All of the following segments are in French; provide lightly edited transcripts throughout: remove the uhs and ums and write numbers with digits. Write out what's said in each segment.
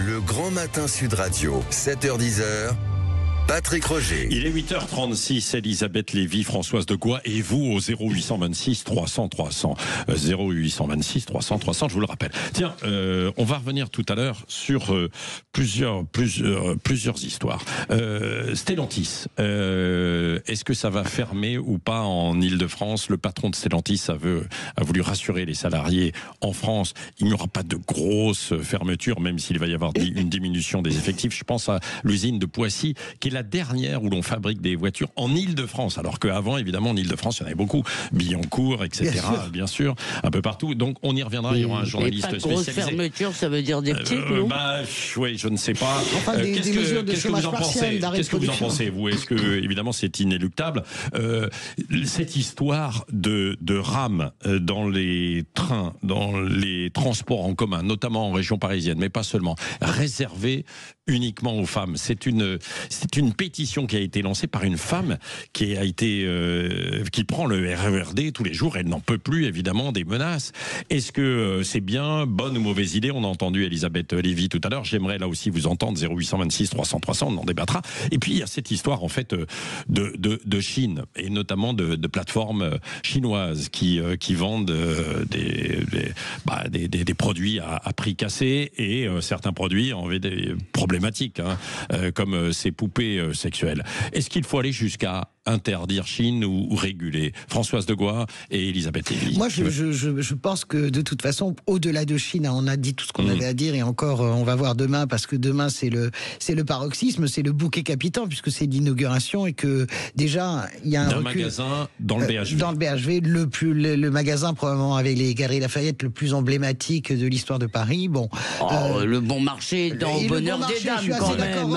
Le Grand Matin Sud Radio, 7h-10h. Patrick Roger. Il est 8h36, Elisabeth Lévy, Françoise de Gois et vous au 0826 300 300. 0826 300 300, je vous le rappelle. Tiens, on va revenir tout à l'heure sur plusieurs histoires. Stellantis, est-ce que ça va fermer ou pas en Ile-de-France? Le patron de Stellantis a voulu rassurer les salariés en France. Il n'y aura pas de grosse fermeture, même s'il va y avoir une diminution des effectifs. Je pense à l'usine de Poissy, qui est la dernière où l'on fabrique des voitures en Ile-de-France, alors qu'avant, évidemment, en Ile-de-France, il y en avait beaucoup. Billancourt, etc., bien sûr, un peu partout. Donc, on y reviendra, il y aura un journaliste spécialisé. Grosse fermeture, ça veut dire des petites, non? Oui, je ne sais pas. Enfin, des mesures de chômage partiel, d'arrêt de Qu'est-ce que vous en production. pensez, vous? Est-ce que, évidemment, c'est inéluctable, cette histoire de rame dans les trains, dans les transports en commun, notamment en région parisienne, mais pas seulement, réservée uniquement aux femmes. C'est une pétition qui a été lancée par une femme qui prend le RERD tous les jours. Elle n'en peut plus, évidemment, des menaces. Est-ce que c'est bien, bonne ou mauvaise idée? On a entendu Elisabeth Lévy tout à l'heure. J'aimerais là aussi vous entendre. 0826 300 300, on en débattra. Et puis il y a cette histoire en fait de Chine et notamment de plateformes chinoises qui vendent des produits à prix cassé et certains produits en des problématiques, comme ces poupées sexuelles. Est-ce qu'il faut aller jusqu'à interdire Chine ou réguler? Françoise de Gois et Elisabeth Lévy. Moi, je pense que de toute façon, au-delà de Chine, on a dit tout ce qu'on avait à dire et encore, on va voir demain parce que demain c'est le paroxysme, c'est le bouquet capitant puisque c'est l'inauguration et que déjà il y a un recul magasin dans le BHV. Dans le BHV, le magasin probablement avec les Galeries Lafayette le plus emblématique de l'histoire de Paris. Bon, le bon marché dans Bonheur des Dames quand même.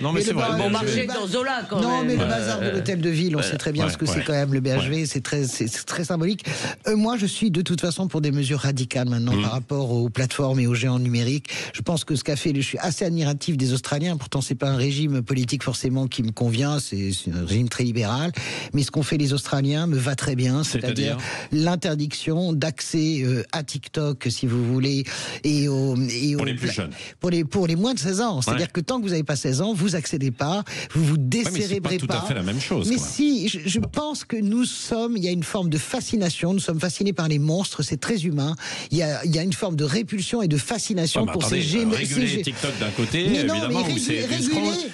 Non mais c'est vrai. Le bon marché dans Zola quand même. Non, mais le bazar de l'hôtel de ville, on sait très bien ce que c'est quand même le BHV, c'est très symbolique. Moi, je suis de toute façon pour des mesures radicales maintenant par rapport aux plateformes et aux géants numériques. Je pense que ce qu'a fait, je suis assez admiratif des Australiens, pourtant c'est pas un régime politique forcément qui me convient, c'est un régime très libéral, mais ce qu'ont fait les Australiens me va très bien, c'est-à-dire l'interdiction d'accès à TikTok, si vous voulez, et pour les plus jeunes. Pour les moins de 16 ans. C'est-à-dire que tant que vous n'avez pas 16 ans, vous accédez pas, vous vous décérébrez tout à fait la même chose. Mais si, je pense que il y a une forme de fascination, nous sommes fascinés par les monstres, c'est très humain. Il y a une forme de répulsion et de fascination pour ces réguler TikTok d'un côté, évidemment, où c'est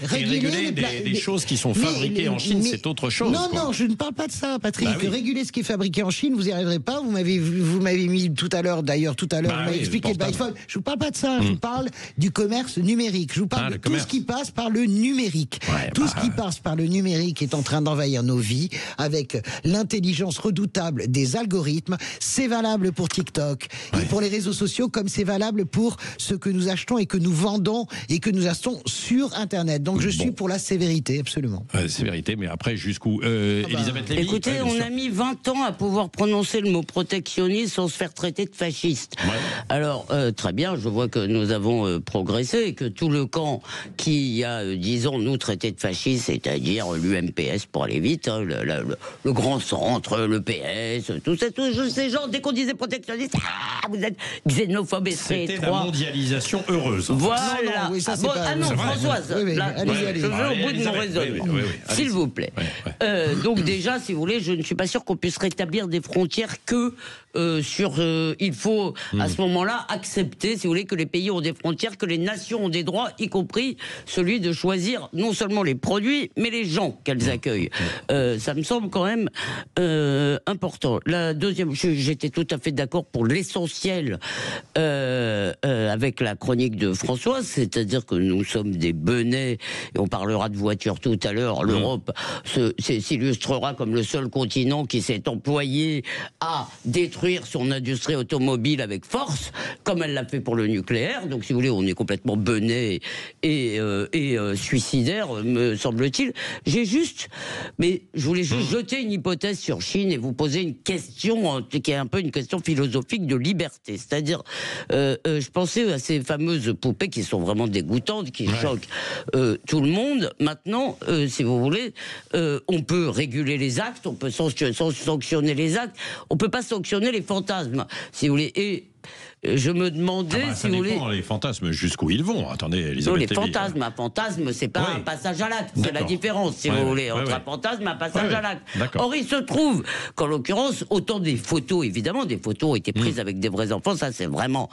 réguler des choses qui sont fabriquées en Chine, c'est autre chose. Non, je ne parle pas de ça, Patrick. Réguler ce qui est fabriqué en Chine, vous n'y arriverez pas. Vous m'avez mis tout à l'heure, vous m'avez expliqué le iPhone. Je vous parle pas de ça, je vous parle du commerce numérique. Je vous parle de tout ce qui passe par le numérique. Tout ce qui passe par le numérique est en train d'envahir nos vies avec l'intelligence redoutable des algorithmes. C'est valable pour TikTok et pour les réseaux sociaux comme c'est valable pour ce que nous achetons et que nous vendons et que nous achetons sur Internet. Donc je suis pour la sévérité, absolument. Sévérité, mais après jusqu'où Elisabeth Lévy. Écoutez, on a mis 20 ans à pouvoir prononcer le mot protectionniste sans se faire traiter de fasciste. Alors, très bien, je vois que nous avons progressé et que tout le camp qui, il y a 10 ans, nous traitait de fascistes, c'est-à-dire l'UMPS pour aller vite, le grand centre, le PS, tous ces gens, dès qu'on disait protectionniste, vous êtes xénophobe et c'était la mondialisation heureuse. Voilà. Non, Françoise, allez. je veux au bout de mon raisonnement. S'il vous plaît. Donc déjà, si vous voulez, je ne suis pas sûr qu'on puisse rétablir des frontières que il faut à ce moment-là accepter, si vous voulez, que les pays ont des frontières, que les nations ont des droits, y compris celui de choisir non seulement les produits, mais les gens qu'elles accueillent. Ça me semble quand même important. La deuxième, j'étais tout à fait d'accord pour l'essentiel avec la chronique de Françoise, c'est-à-dire que nous sommes des benets, et on parlera de voitures tout à l'heure. L'Europe s'illustrera comme le seul continent qui s'est employé à détruire son industrie automobile avec force, comme elle l'a fait pour le nucléaire. Donc, si vous voulez, on est complètement benets et suicidaire, me semble-t-il. Mais je voulais juste jeter une hypothèse sur Chine et vous poser une question qui est un peu une question philosophique de liberté. C'est-à-dire, je pensais à ces fameuses poupées qui sont vraiment dégoûtantes, qui choquent tout le monde. Maintenant, si vous voulez, on peut réguler les actes, on peut sanctionner les actes, on peut pas sanctionner les fantasmes, si vous voulez. Et je me demandais si vous voulez. Les fantasmes jusqu'où ils vont. Attendez, Elisabeth. Non, les fantasmes. Un fantasme, c'est pas un passage à l'acte. C'est la différence, si vous voulez, entre un fantasme et un passage à l'acte. Or, il se trouve qu'en l'occurrence, autant des photos, évidemment, des photos ont été prises avec des vrais enfants, ça c'est vraiment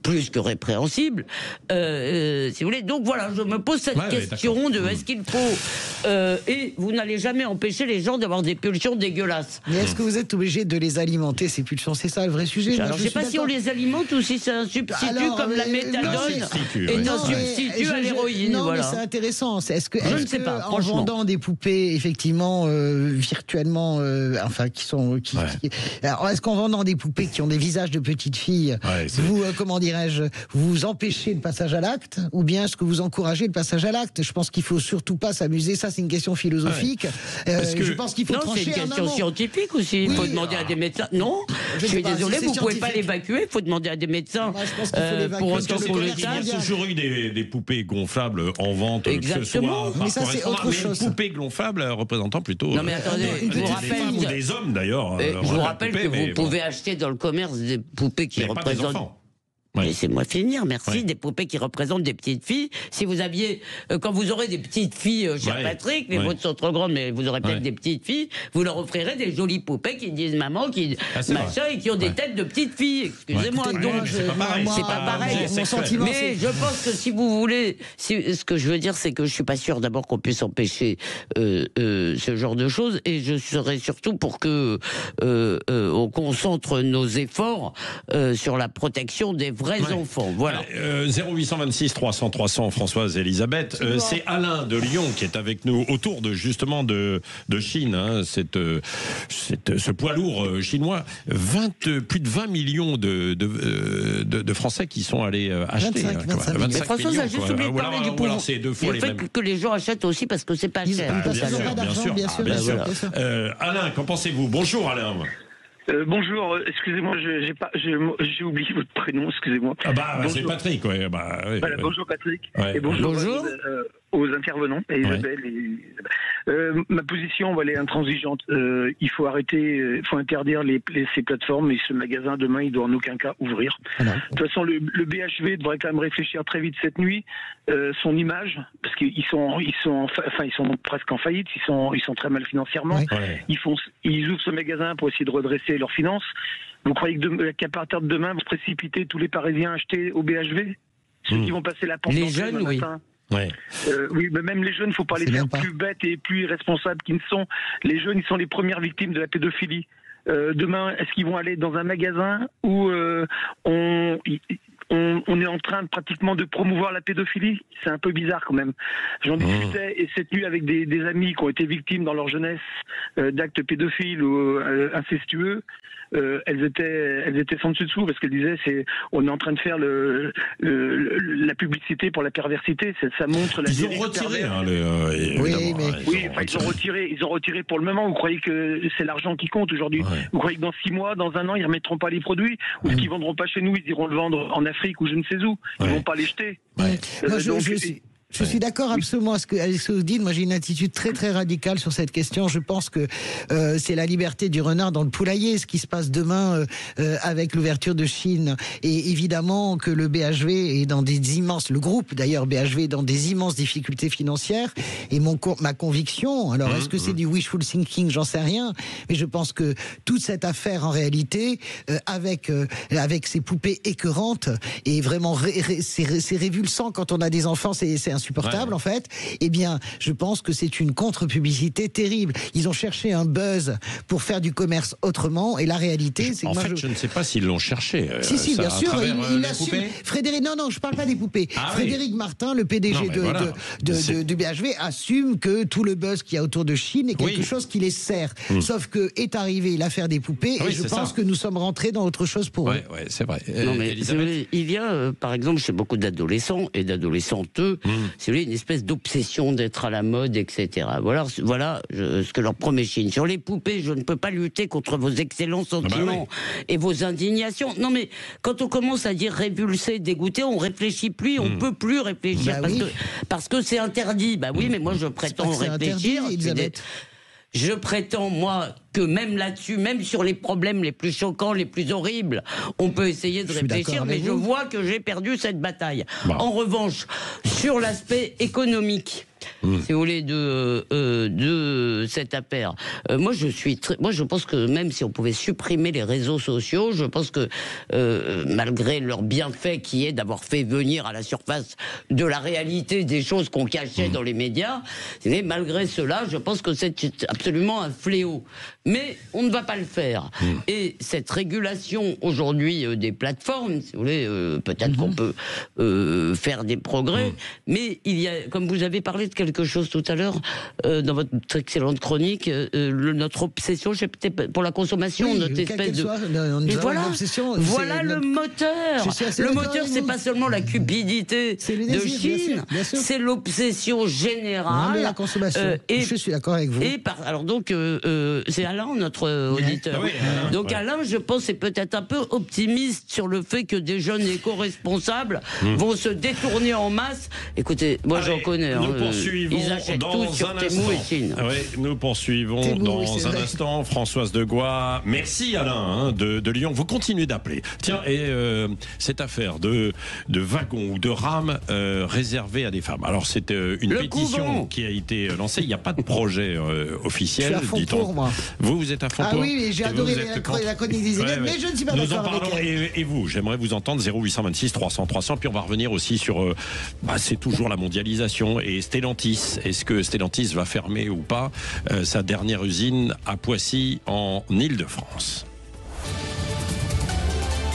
plus que répréhensible. Si vous voulez. Donc voilà, je me pose cette question de est-ce qu'il faut. Et vous n'allez jamais empêcher les gens d'avoir des pulsions dégueulasses. Mais est-ce que vous êtes obligé de les alimenter, ces pulsions? C'est ça le vrai sujet. Alors, je ne sais pas si on les alimente ou si c'est un substitut comme la méthadone est un substitut à l'héroïne. Non, voilà. mais c'est intéressant. Est-ce que, je ne sais pas, en vendant des poupées, effectivement, virtuellement, enfin, alors, est-ce qu'en vendant des poupées qui ont des visages de petites filles, vous, comment dirais-je, vous empêchez le passage à l'acte, ou bien est-ce que vous encouragez le passage à l'acte? Je pense qu'il faut surtout pas s'amuser. Ça, c'est une question philosophique. Je pense qu'il faut trancher. C'est une question scientifique aussi. Il faut demander à des médecins. Non, je suis désolé, vous ne pouvez pas l'évacuer. Il faut demander à des médecins. Moi, je pense qu'il faut l'évacuer. Pour autant qu'on le Il y a toujours eu des poupées gonflables en vente. Exactement. Mais ça, c'est autre chose. Une poupée gonflable représentant plutôt. Non, mais attendez, des femmes ou des hommes d'ailleurs. Je vous rappelle que vous pouvez acheter dans le commerce des poupées qui représentent. Laissez-moi finir, merci. Des poupées qui représentent des petites filles. Si vous aviez, quand vous aurez des petites filles, cher Patrick, les vôtres sont trop grandes, mais vous aurez peut-être des petites filles, vous leur offrirez des jolies poupées qui disent maman, qui machin, et qui ont des têtes de petites filles. Excusez-moi, donc c'est pas pareil. C'est pas pareil. Mon sentiment, mais je pense que si vous voulez, ce que je veux dire, c'est que je suis pas sûr d'abord qu'on puisse empêcher ce genre de choses, et je serais surtout pour que on concentre nos efforts sur la protection des vrais enfants. Voilà. 0826 300 300, Françoise Elisabeth. C'est Alain de Lyon qui est avec nous autour de justement de Chine. Hein, ce poids lourd chinois. Plus de 20 millions de Français qui sont allés acheter. 25 mais Françoise a juste oublié de parler du pouvoir. C'est deux fois le fait que les gens achètent aussi parce que c'est pas cher. Bien sûr. Alain, qu'en pensez-vous? Bonjour Alain. Bonjour, excusez-moi, j'ai oublié votre prénom, excusez-moi. C'est Patrick, bonjour Patrick, et bonjour. Aux intervenants, et Isabelle. Ma position, elle est intransigeante. Il faut arrêter, il faut interdire ces plateformes, et ce magasin demain, il doit en aucun cas ouvrir. De toute façon, le BHV devrait quand même réfléchir très vite cette nuit, son image, parce qu'ils sont presque en faillite, ils sont très mal financièrement. Ils ouvrent ce magasin pour essayer de redresser leurs finances. Vous croyez qu'à partir de demain, vous précipitez tous les Parisiens à acheter au BHV? Ceux qui vont passer la porte les jeunes, oui. Oui, mais même les jeunes, il ne faut pas les faire plus bêtes et plus irresponsables qu'ils ne sont. Les jeunes, ils sont les premières victimes de la pédophilie. Demain, est-ce qu'ils vont aller dans un magasin où on est en train pratiquement de promouvoir la pédophilie? C'est un peu bizarre quand même. J'en discutais et cette nuit avec des amis qui ont été victimes dans leur jeunesse d'actes pédophiles ou incestueux. Elles étaient sans dessus dessous parce qu'elles disaient on est en train de faire la publicité pour la perversité. Ça montre la. Ils ont retiré. Ils ont retiré pour le moment. Vous croyez que c'est l'argent qui compte aujourd'hui? Vous croyez que dans 6 mois, dans 1 an, ils remettront pas les produits, ou ce qu'ils vendront pas chez nous, ils iront le vendre en Afrique ou je ne sais où. Ils vont pas les jeter. Je suis d'accord absolument avec ce que vous dites. Moi, j'ai une attitude très très radicale sur cette question. Je pense que c'est la liberté du renard dans le poulailler, ce qui se passe demain avec l'ouverture de Chine. Et évidemment que le BHV est dans le groupe d'ailleurs BHV est dans des immenses difficultés financières. Et ma conviction, alors est-ce que c'est du wishful thinking, j'en sais rien, mais je pense que toute cette affaire en réalité, avec ces poupées écœurantes, est vraiment c'est révulsant quand on a des enfants, c'est insupportable en fait. Eh bien, je pense que c'est une contre-publicité terrible. Ils ont cherché un buzz pour faire du commerce autrement, et la réalité, c'est que je ne sais pas s'ils l'ont cherché. Si, bien sûr, il assume. Frédéric, non, je parle pas des poupées. Frédéric Martin, le PDG du BHV, assume que tout le buzz qu'il y a autour de Chine est quelque chose qui les sert. Sauf que est arrivée l'affaire des poupées, et je pense que nous sommes rentrés dans autre chose pour eux. Oui, c'est vrai. Non, mais il y a, par exemple, chez beaucoup d'adolescents et d'adolescentes, si vous voulez, une espèce d'obsession d'être à la mode, etc. Voilà ce que leur promet Chine. Sur les poupées, je ne peux pas lutter contre vos excellents sentiments et vos indignations. Non, mais quand on commence à dire révulsé, dégoûté, on réfléchit plus, on peut plus réfléchir parce que c'est interdit. Oui, mais moi je prétends réfléchir. Interdit, Elisabeth. Je prétends, moi, que même là-dessus, même sur les problèmes les plus choquants, les plus horribles, on peut essayer de réfléchir, mais je vois que j'ai perdu cette bataille. Bon. En revanche, sur l'aspect économique, si vous voulez, de cette affaire. Moi, je pense que même si on pouvait supprimer les réseaux sociaux, je pense que malgré leur bienfait qui est d'avoir fait venir à la surface de la réalité des choses qu'on cachait dans les médias, mais malgré cela, je pense que c'est absolument un fléau. Mais on ne va pas le faire. Et cette régulation aujourd'hui des plateformes, si vous voulez, peut-être qu'on peut faire des progrès, mais il y a, comme vous avez parlé de quelque chose tout à l'heure dans votre excellente chronique, notre obsession pour la consommation, notre espèce de... Voilà le moteur. Le moteur, c'est pas seulement la cupidité de Chine, c'est l'obsession générale. La consommation. Je suis d'accord avec vous. Alors donc, c'est Alain, notre auditeur. Oui, donc Alain, je pense, est peut-être un peu optimiste sur le fait que des jeunes éco-responsables vont se détourner en masse. Écoutez, moi j'en connais. Ils achètent tout sur Temu et Chine. Oui, nous poursuivons dans un instant. Françoise de Gois, merci Alain de Lyon. Vous continuez d'appeler. Tiens, et cette affaire de wagons ou de rames réservées à des femmes. Alors c'est une pétition qui a été lancée. Il n'y a pas de projet officiel. Je suis à fond pour, moi. Vous êtes à fond pour. Ah oui, j'ai adoré la chronique d'Isabelle, mais je ne suis pas d'accord avec elle. Et vous, j'aimerais vous entendre 0826 300 300. Puis on va revenir aussi sur. C'est toujours la mondialisation et Stellantis. Est-ce que Stellantis va fermer ou pas sa dernière usine à Poissy en Île-de-France?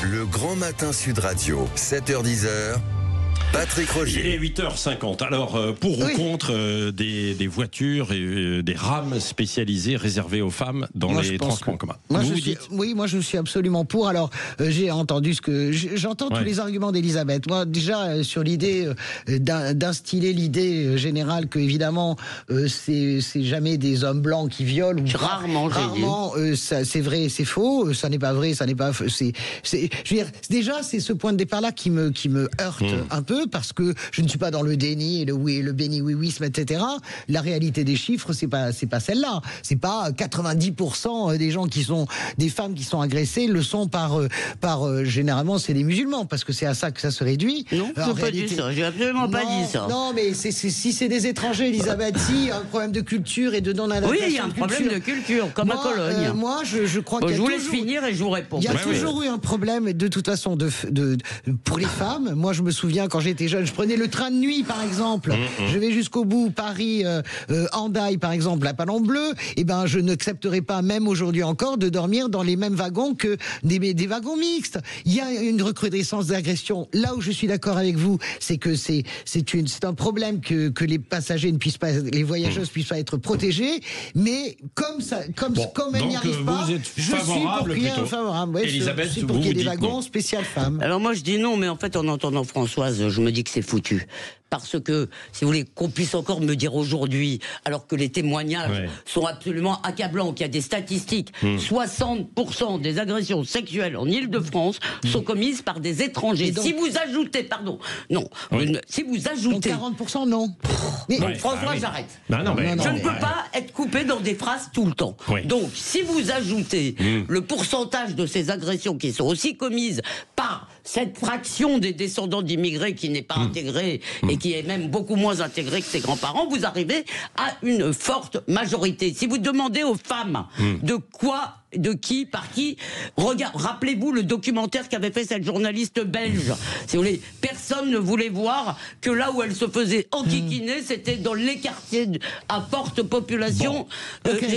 Le Grand Matin Sud Radio, 7h-10h. Patrick Rogier. Il est 8h50. Alors, pour ou contre des voitures et des rames spécialisées réservées aux femmes dans les transports en commun? Moi, je suis absolument pour. Alors, j'ai entendu j'entends tous les arguments d'Elisabeth. Moi, déjà, sur l'idée d'instiller l'idée générale que, évidemment, c'est jamais des hommes blancs qui violent. Rarement, c'est vrai, c'est faux. Ça n'est pas vrai, ça n'est pas. Je veux dire, déjà, c'est ce point de départ-là qui me heurte un peu. Parce que je ne suis pas dans le déni et le béni oui-wisme, etc. La réalité des chiffres, c'est pas celle-là. C'est pas 90% des femmes qui sont agressées le sont par généralement c'est les musulmans, parce que c'est à ça que ça se réduit. Non, j'ai pas dit ça. J'ai absolument pas dit ça. Non, mais si c'est des étrangers, Elisabeth, si un problème de culture et de non-adaptation. Oui, il y a un problème de culture, comme à Cologne. Moi, je crois qu'il y a je vous laisse finir et je vous réponds. Il y a toujours eu un problème, de toute façon, pour les femmes. Moi, je me souviens quand j'étais jeune, je prenais le train de nuit, par exemple. Je vais jusqu'au bout, Paris, Hendaye, par exemple, la Palombe Bleue. Eh ben, je n'accepterai pas, même aujourd'hui encore, de dormir dans les mêmes wagons que des wagons mixtes. Il y a une recrudescence d'agression. Là où je suis d'accord avec vous, c'est que c'est un problème que les passagers ne puissent pas, les voyageuses puissent pas être protégées. Mais comme elles n'y arrivent pas, je suis pour qu'il y ait un favorable. Elisabeth, je suis pour qu'il y ait des wagons spécial femmes. Alors moi je dis non, mais en fait en entendant Françoise, je me dis que c'est foutu. Parce que, si vous voulez, qu'on puisse encore me dire aujourd'hui, alors que les témoignages sont absolument accablants, qu'il y a des statistiques, 60% des agressions sexuelles en Île-de-France sont commises par des étrangers. Donc, si vous ajoutez, si vous ajoutez... Donc 40% non. Donc François, j'arrête. Je ne peux pas être coupé dans des phrases tout le temps. Donc, si vous ajoutez le pourcentage de ces agressions qui sont aussi commises par cette fraction des descendants d'immigrés qui n'est pas intégrée et qui est même beaucoup moins intégrée que ses grands-parents, vous arrivez à une forte majorité. Si vous demandez aux femmes de quoi, de qui, par qui, rappelez-vous le documentaire qu'avait fait cette journaliste belge. Si vous voulez, personne ne voulait voir que là où elle se faisait enquiquiner, c'était dans les quartiers à forte population.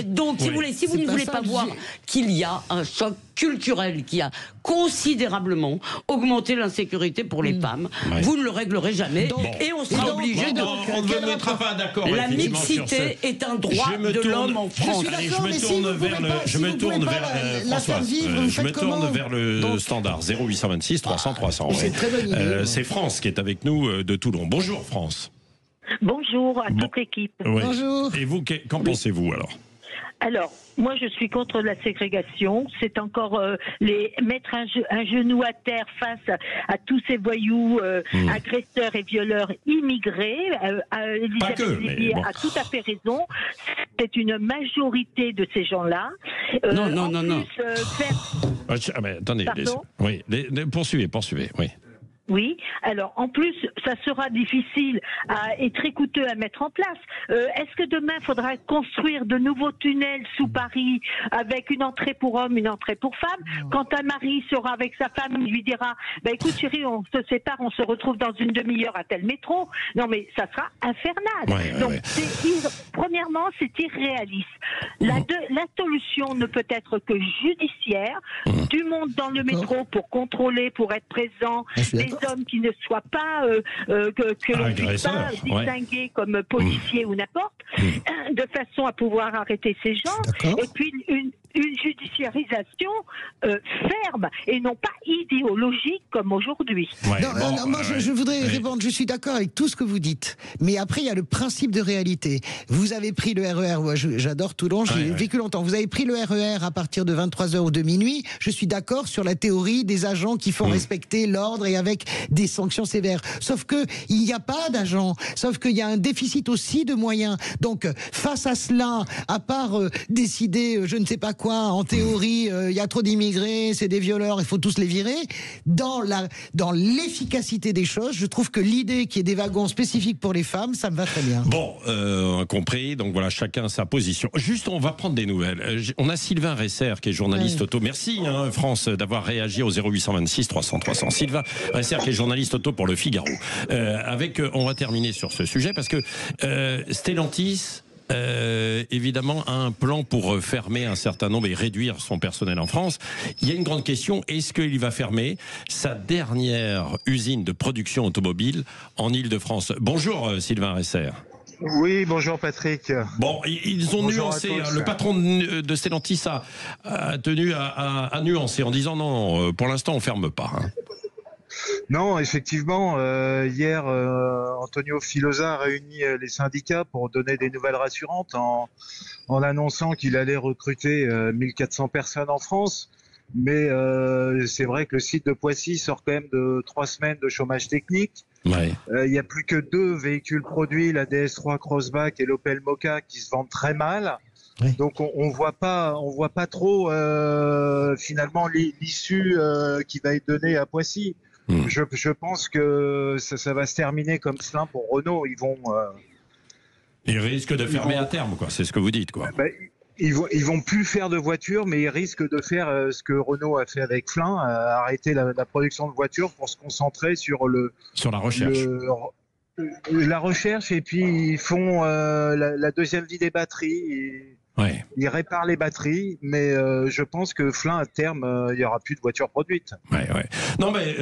Donc, si vous voulez, si vous ne voulez pas voir qu'il y a un choc culturel qui a considérablement augmenté l'insécurité pour les femmes, vous ne le réglerez jamais et on sera obligé de... On ne mettra pas d'accord. La mixité est un droit de l'homme en France. Je me tourne vers le standard 0826 300 300. C'est France qui est avec nous de Toulon. Bonjour France. Bonjour à toute l'équipe. Bonjour. Et vous, qu'en pensez-vous alors? Alors, moi, je suis contre la ségrégation. C'est encore mettre un genou à terre face à tous ces voyous agresseurs et violeurs immigrés. Elisabeth Lévy a tout à fait raison. C'est une majorité de ces gens-là. Non. Attendez. Oui, poursuivez, oui. Oui, alors en plus, ça sera difficile et très coûteux à mettre en place. Est-ce que demain, il faudra construire de nouveaux tunnels sous Paris avec une entrée pour hommes, une entrée pour femmes? Quand un mari sera avec sa femme, il lui dira écoute chérie, on se sépare, on se retrouve dans une demi-heure à tel métro. Non mais ça sera infernal. Donc premièrement, c'est irréaliste. La solution ne peut être que judiciaire. Du monde dans le métro pour contrôler, pour être présent. Des hommes qui ne soient pas que l'on puisse pas distinguer comme policiers ou n'importe, de façon à pouvoir arrêter ces gens. Et puis une judiciarisation ferme et non pas idéologique comme aujourd'hui. Moi je voudrais répondre, je suis d'accord avec tout ce que vous dites, mais après il y a le principe de réalité. Vous avez pris le RER, moi j'adore Toulon, j'ai vécu longtemps, vous avez pris le RER à partir de 23h ou de minuit, je suis d'accord sur la théorie des agents qui font respecter l'ordre et avec des sanctions sévères. Sauf que il n'y a pas d'agents, sauf qu'il y a un déficit aussi de moyens. Donc face à cela, à part décider je ne sais pas quoi, en théorie il y a trop d'immigrés, c'est des violeurs, il faut tous les virer, dans l'efficacité des choses, je trouve que l'idée qu'il y ait des wagons spécifiques pour les femmes, ça me va très bien. Bon, compris, donc voilà, chacun sa position. Juste, on va prendre des nouvelles. On a Sylvain Resser qui est journaliste auto. Merci France d'avoir réagi au 0826 300 300. Sylvain Resser qui est journaliste auto pour Le Figaro. On va terminer sur ce sujet parce que Stellantis évidemment a un plan pour fermer un certain nombre et réduire son personnel en France. Il y a une grande question, est-ce qu'il va fermer sa dernière usine de production automobile en Île-de-France? Bonjour Sylvain Resser. Oui, bonjour Patrick. Bon, ils ont nuancé, le patron de Stellantis a tenu à nuancer en disant non, pour l'instant on ferme pas. Non, effectivement, hier, Antonio Filosa a réuni les syndicats pour donner des nouvelles rassurantes en annonçant qu'il allait recruter 1400 personnes en France. Mais c'est vrai que le site de Poissy sort quand même de 3 semaines de chômage technique. Il n'y a plus que 2 véhicules produits, la DS3 Crossback et l'Opel Mokka, qui se vendent très mal. Donc on voit pas trop finalement l'issue qui va être donnée à Poissy. Je pense que ça va se terminer comme cela pour Renault. Ils risquent de fermer à terme, quoi. C'est ce que vous dites, quoi. Ils vont plus faire de voitures, mais ils risquent de faire ce que Renault a fait avec Flin, arrêter la production de voitures pour se concentrer sur la recherche. La recherche, et puis ils font la deuxième vie des batteries. Ils réparent les batteries, mais je pense que Flin, à terme, il n'y aura plus de voitures produites. Non, mais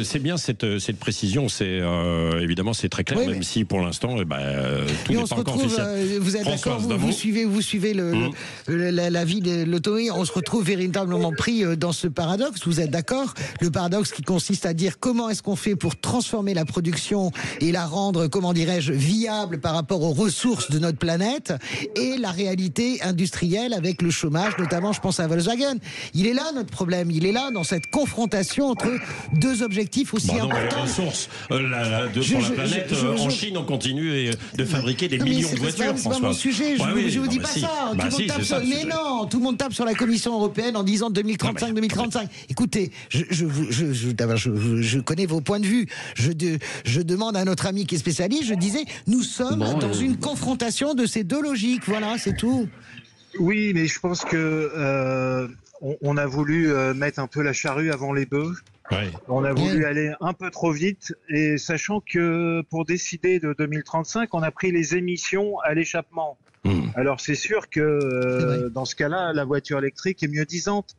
c'est bien cette précision. C'est évidemment c'est très clair, même si pour l'instant, tout n'est pas encore officiel. Vous êtes d'accord, vous suivez la vie de l'automobile. On se retrouve véritablement pris dans ce paradoxe. Vous êtes d'accord? Le paradoxe qui consiste à dire comment est-ce qu'on fait pour transformer la production et la rendre, comment dirais-je, viable par rapport aux ressources de notre planète, et la réalité industrielle avec le chômage, notamment je pense à Volkswagen. Il est là notre problème, il est là dans cette confrontation entre 2 objectifs aussi importants. Les ressources pour la planète, en Chine on continue de fabriquer des millions de voitures. C'est pas mon sujet, je vous dis pas ça. Tout le monde tape sur la Commission européenne en disant 2035. Écoutez, je connais vos points de vue. Je demande à notre ami qui est spécialiste, je disais, nous sommes dans une confrontation de ces 2 logiques. Voilà, c'est tout. Oui, mais je pense que on a voulu mettre un peu la charrue avant les bœufs. On a voulu aller un peu trop vite, et sachant que pour décider de 2035, on a pris les émissions à l'échappement. Alors c'est sûr que dans ce cas-là, la voiture électrique est mieux disante.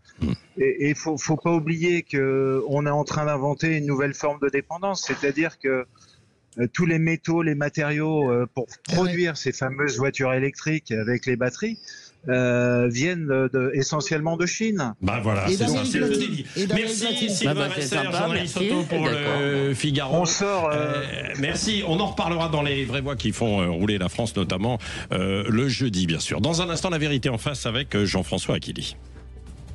Et faut pas oublier que on est en train d'inventer une nouvelle forme de dépendance, c'est-à-dire que tous les métaux, les matériaux pour produire ces fameuses voitures électriques avec les batteries viennent essentiellement de Chine. Bah voilà, c'est ça, c'est le délit. Merci Sylvain Resser, journaliste auto pour le Figaro. On sort. Merci, on en reparlera dans les vraies voix qui font rouler la France, notamment le jeudi, bien sûr. Dans un instant, la vérité en face avec Jean-François Aquili.